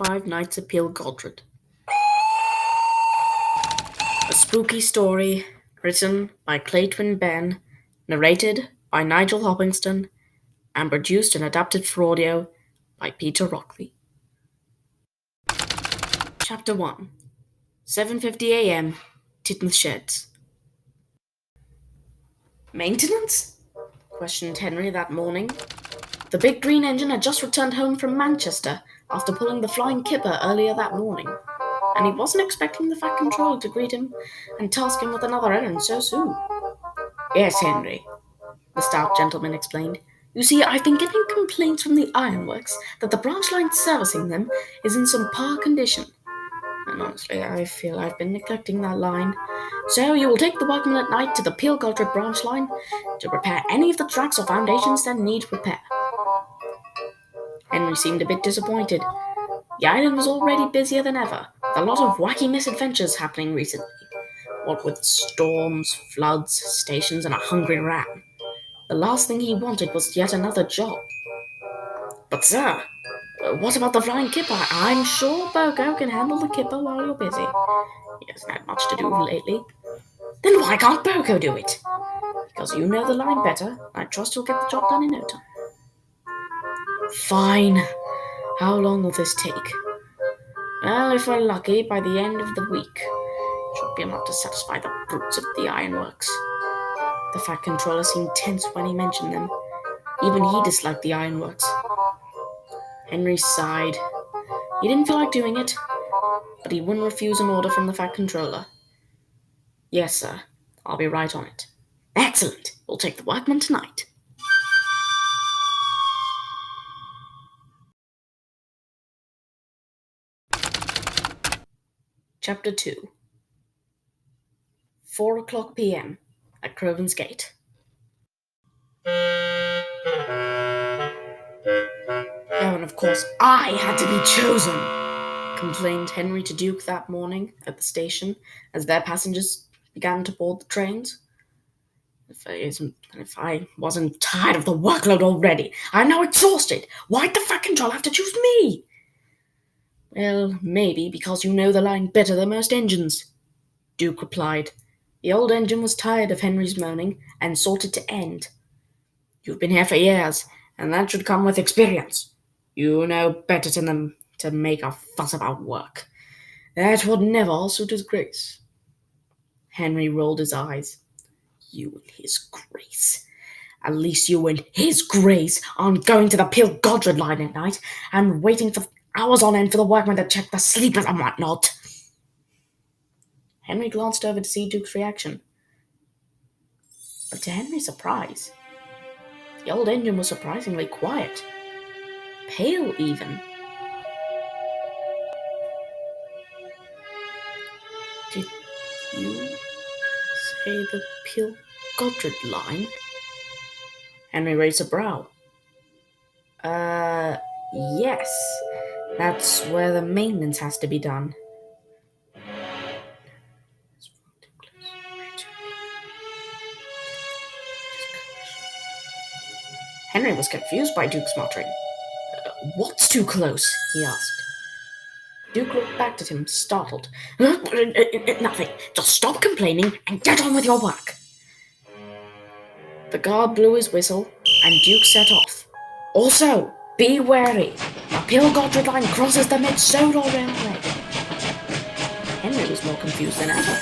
Five Nights at Godred. A spooky story written by Clayton Ben, narrated by Nigel Hoppingston, and produced and adapted for audio by Peter Rockley. Chapter 1. 7:50 a.m. Titmuth Sheds. Maintenance? Questioned Henry that morning. The big green engine had just returned home from Manchester after pulling the flying kipper earlier that morning, and he wasn't expecting the Fat Controller to greet him and task him with another errand so soon. Yes, Henry, the stout gentleman explained. You see, I've been getting complaints from the ironworks that the branch line servicing them is in some poor condition. And honestly, I feel I've been neglecting that line. So you will take the workmen at night to the Godred branch line to repair any of the tracks or foundations that need repair. Henry seemed a bit disappointed. The island was already busier than ever, with a lot of wacky misadventures happening recently. What with storms, floods, stations, and a hungry ram. The last thing he wanted was yet another job. But sir, what about the flying kipper? I'm sure Bogo can handle the kipper while you're busy. He hasn't had much to do lately. Then why can't Bogo do it? Because you know the line better. I trust you'll get the job done in no time. Fine. How long will this take? Well, if we're lucky, by the end of the week, should be enough to satisfy the brutes of the ironworks. The Fat Controller seemed tense when he mentioned them. Even he disliked the ironworks. Henry sighed. He didn't feel like doing it, but he wouldn't refuse an order from the Fat Controller. Yes, sir. I'll be right on it. Excellent. We'll take the workmen tonight. Chapter 2. 4:00 p.m. at Crovan's Gate. Oh, and of course I had to be chosen, complained Henry to Duke that morning at the station as their passengers began to board the trains. If I wasn't tired of the workload already, I'm now exhausted. Why'd the Fat Controller have to choose me? Well, maybe because you know the line better than most engines, Duke replied. The old engine was tired of Henry's moaning and sought it to end. You've been here for years, and that should come with experience. You know better than to make a fuss about work. That would never suit his grace. Henry rolled his eyes. You and his grace. At least you and his grace aren't going to the Godred line at night and waiting for hours on end for the workmen to check the sleepers and whatnot. Henry glanced over to see Duke's reaction. But to Henry's surprise, the old engine was surprisingly quiet. Pale, even. Did you say the Godred line? Henry raised a brow. Yes. That's where the maintenance has to be done. Henry was confused by Duke's muttering. What's too close? He asked. Duke looked back at him, startled. Nothing. Just stop complaining and get on with your work. The guard blew his whistle, and Duke set off. Also, be wary. The Godred line crosses the Mid-Sodor Railway. Henry was more confused than ever.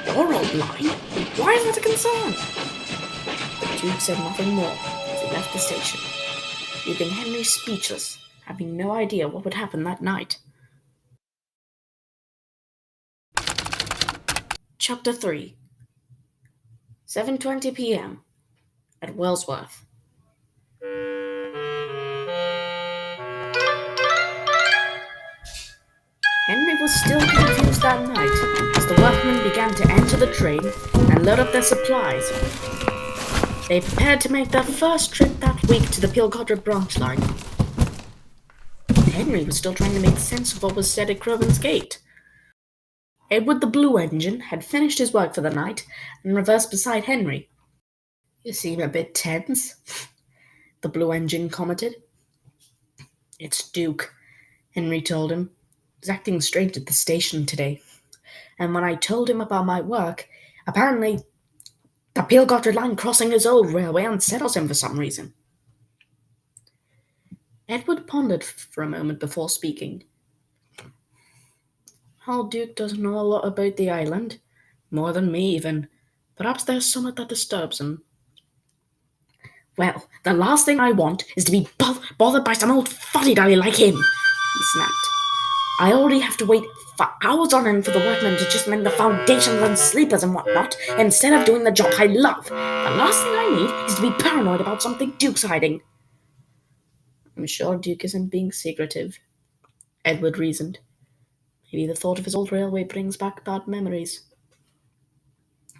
Your old line? Why is that a concern? But Duke said nothing more as he left the station, leaving Henry speechless, having no idea what would happen that night. Chapter 3. 7:20 p.m. at Wellsworth. Henry was still confused that night as the workmen began to enter the train and load up their supplies. They prepared to make their first trip that week to the Godred branch line. Henry was still trying to make sense of what was said at Crovan's Gate. Edward the Blue Engine had finished his work for the night and reversed beside Henry. You seem a bit tense, the Blue Engine commented. It's Duke. Henry told him. "I was acting strange at the station today, and when I told him about my work, apparently the Peel Godred line crossing his old railway unsettles him for some reason." Edward pondered for a moment before speaking. "Old Duke doesn't know a lot about the island, more than me even. Perhaps there's something that disturbs him." "Well, the last thing I want is to be bothered by some old fuddy-duddy like him," he snapped. "I already have to wait for hours on end for the workmen to just mend the foundations and sleepers and whatnot, instead of doing the job I love. The last thing I need is to be paranoid about something Duke's hiding." "I'm sure Duke isn't being secretive," Edward reasoned. "Maybe the thought of his old railway brings back bad memories."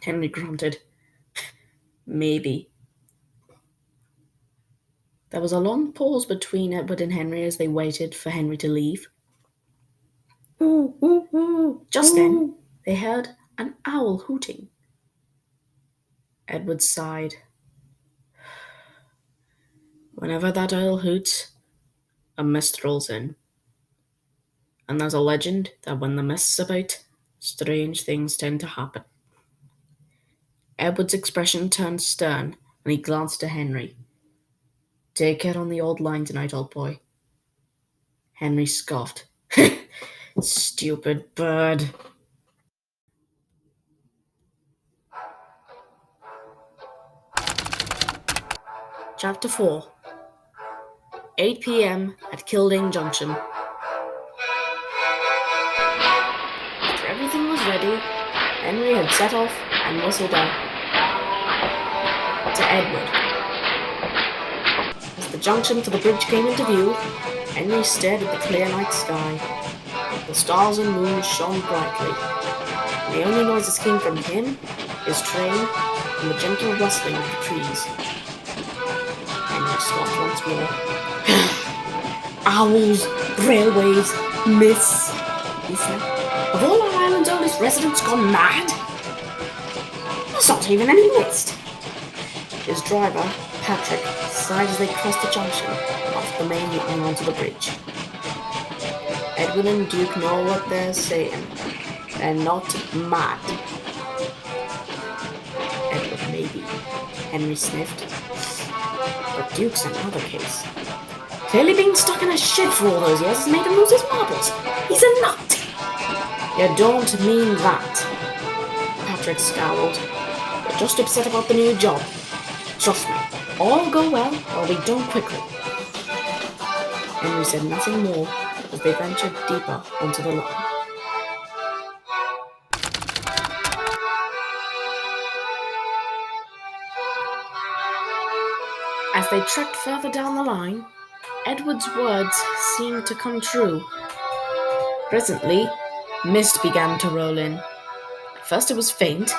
Henry grunted. "Maybe." There was a long pause between Edward and Henry as they waited for Henry to leave. "Ooh, ooh, ooh." Just then, they heard an owl hooting. Edward sighed. "Whenever that owl hoots, a mist rolls in. And there's a legend that when the mist's about, strange things tend to happen." Edward's expression turned stern, and he glanced at Henry. "Take care on the old line tonight, old boy." Henry scoffed. "Stupid bird." Chapter 4. 8 p.m. at Kildane Junction. After everything was ready, Henry had set off and whistled out to Edward. As the junction for the bridge came into view, Henry stared at the clear night sky. The stars and moon shone brightly. The only noises came from him, his train, and the gentle rustling of the trees. Henry scoffed once more. "Owls, railways, mists," he said. "Have all our island's oldest residents gone mad? There's not even any mist." His driver, Patrick, sighed as they crossed the junction off the main line onto the bridge. "Edward and Duke know what they're saying. They're not mad." "Edward, maybe," Henry sniffed. "But Duke's another case. Clearly being stuck in a shed for all those years has made him lose his marbles. He's a nut." "You don't mean that." Patrick scowled. "You're just upset about the new job. Trust me, all will go well while we done quickly." Henry said nothing more as they ventured deeper onto the line. As they trekked further down the line, Edward's words seemed to come true. Presently, mist began to roll in. At first it was faint,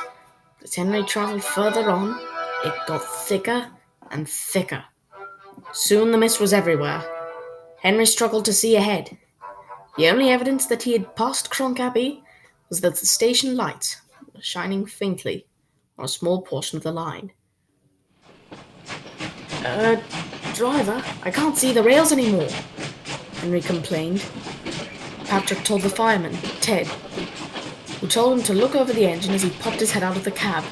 but as Henry travelled further on, it got thicker and thicker. Soon the mist was everywhere. Henry struggled to see ahead. The only evidence that he had passed Cronk Abbey was that the station lights were shining faintly on a small portion of the line. Driver, I can't see the rails anymore," Henry complained. Patrick told the fireman, Ted, who told him to look over the engine as he popped his head out of the cab.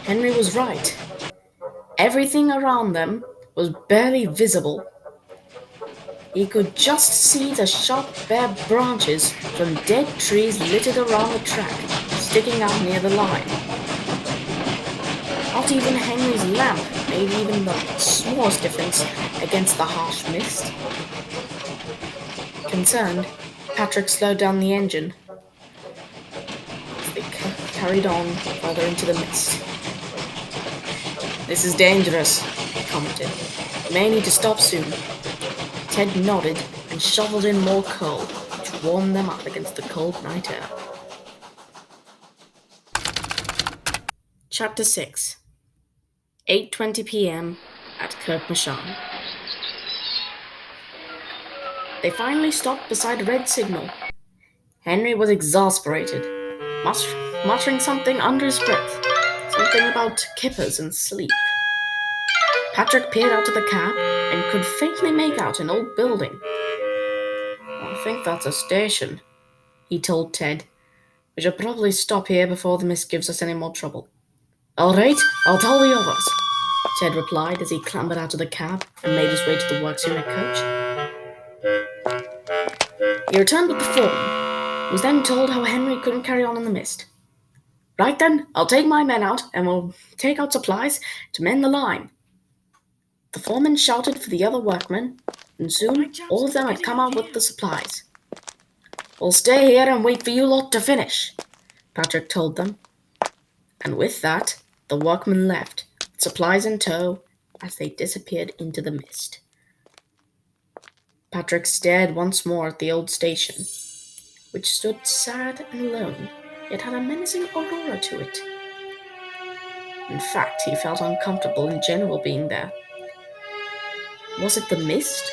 Henry was right. Everything around them was barely visible. He could just see the sharp bare branches from dead trees littered around the track, sticking out near the line. Not even Henry's lamp made even the smallest difference against the harsh mist. Concerned, Patrick slowed down the engine. They carried on further into the mist. "This is dangerous," he commented. "We may need to stop soon." Ted nodded and shoveled in more coal, which warmed them up against the cold night air. Chapter 6. 8:20 p.m. at Kirkmashan. They finally stopped beside a red signal. Henry was exasperated, muttering something under his breath, something about kippers and sleep. Patrick peered out of the cab and could faintly make out an old building. I think that's a station, he told Ted. We should probably stop here before the mist gives us any more trouble. All right, I'll tell the others, Ted replied as he clambered out of the cab and made his way to the works unit coach. He returned with the foreman, who was then told how Henry couldn't carry on in the mist. Right then, I'll take my men out and we'll take out supplies to mend the line. The foreman shouted for the other workmen, and soon all of them had come out with the supplies. We'll stay here and wait for you lot to finish, Patrick told them. And with that, the workmen left, supplies in tow, as they disappeared into the mist. Patrick stared once more at the old station, which stood sad and alone, yet had a menacing aurora to it. In fact, he felt uncomfortable in general being there. Was it the mist,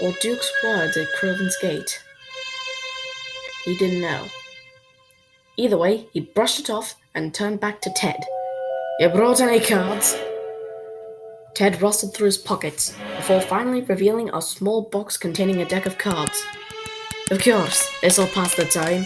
or Duke's words at Croven's gate? He didn't know. Either way, he brushed it off and turned back to Ted. You brought any cards? Ted rustled through his pockets, before finally revealing a small box containing a deck of cards. Of course, this'll pass the time,